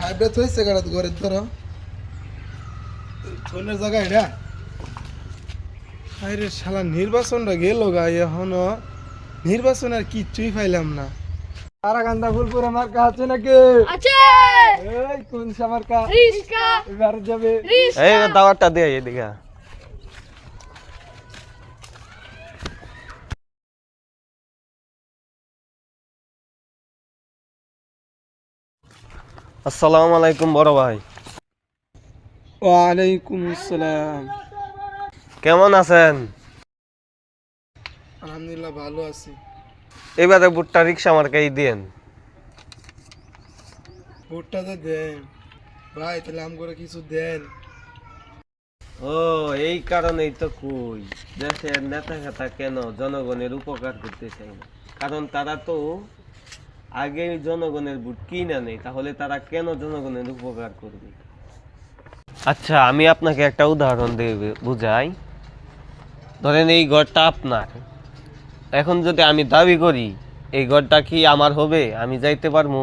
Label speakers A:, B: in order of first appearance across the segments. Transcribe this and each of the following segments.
A: Hybrid হয়েছে গাড়ি ঘরের ধরো ফোনের জায়গায় এটা আরে শালা নির্বাচনটা গেল গা এখনো নির্বাচন আর কিচ্ছুই পাইলাম না তারা গান্দা ফুলপুর আমার কাছে নাকি
B: আছে
A: এই কোন সামার কা
B: রিস্কা
A: এবার যাবে
C: এই দাওয়াতটা দে এদিকে আসসালামু আলাইকুম বড় ভাই।
A: ওয়ালাইকুম আসসালাম।
C: কেমন আছেন?
A: আলহামদুলিল্লাহ ভালো আছি।
C: এবারে ভুট্টা রিক্সা মার্কাই দেন।
A: ভোটটা তো দেন ভাই, তাহলে আম করে কিছু দেন।
C: ও এই কারণেই তো কই দেশের নেতা খেতা কেন জনগণের উপকার করতে চাই না, কারণ তারা তো আগে জনগণের ভোট কিনা নেই, তাহলে তারা কেন জনগণের উপকার করবে? আচ্ছা আমি আপনাকে একটা উদাহরণ দিয়ে বুঝাই। ধরেন এই ঘরটা আপনার, এখন যদি আমি দাবি করি এই ঘরটা কি আমার হবে, আমি যাইতে পারবো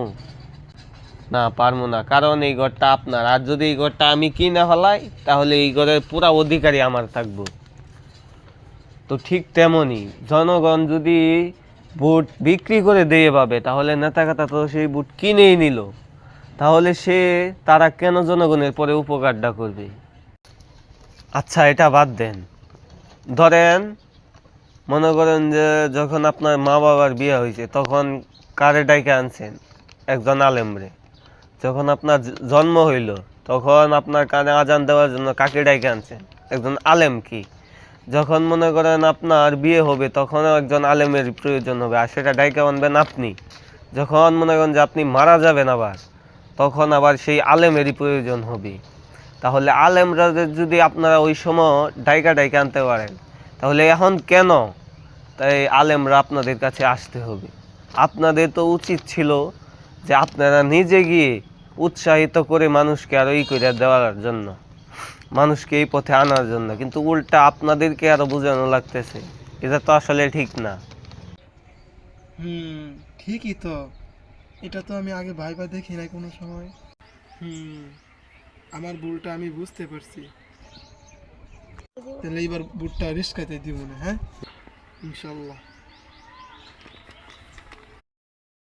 C: না? পারবো না, কারণ এই ঘরটা আপনার। আর যদি এই ঘরটা আমি কিনে ফেলাই তাহলে এই ঘরের পুরা অধিকারী আমার থাকবো। তো ঠিক তেমনই জনগণ যদি ভোট বিক্রি করে দিয়ে পাবে, তাহলে নেতাখাতা তো সেই ভোট কিনেই নিল, তাহলে তারা কেন জনগণের পরে উপকারটা করবে? আচ্ছা এটা বাদ দেন, ধরেন মনে করেন যে যখন আপনার মা বাবার বিয়ে হয়েছে তখন কারে ডাইকে আনছেন? একজন আলেমরে। যখন আপনার জন্ম হইল তখন আপনার কানে আজান দেওয়ার জন্য কাকে ডাইকে আনছেন? একজন আলেম। কি যখন মনে করেন আপনার বিয়ে হবে তখনও একজন আলেমের প্রয়োজন হবে, আর সেটা ডাইকে আনবেন আপনি। যখন মনে করেন যে আপনি মারা যাবেন আবার, তখন আবার সেই আলেমেরই প্রয়োজন হবে। তাহলে আলেমরা যদি আপনারা ওই সময় ডাইকা আনতে পারেন, তাহলে এখন কেন তাই আলেমরা আপনাদের কাছে আসতে হবে? আপনাদের তো উচিত ছিল যে আপনারা নিজে গিয়ে উৎসাহিত করে মানুষকে আরো করে দেওয়ার জন্য, মানুষকে এই পথে আনার জন্য, কিন্তু উল্টা আপনাদেরকে আরো বোঝানো লাগতেছে। এটা তো আসলে ঠিক না।
A: ঠিকই তো, এটা তো আমি আগে ভাইবা দেখি নাই কোনো সময়। আমার ভুলটা আমি বুঝতে পারছি। তাহলে এবার ভুট্টা রিস্কাতে দিব না, হ্যাঁ ইনশাল্লাহ।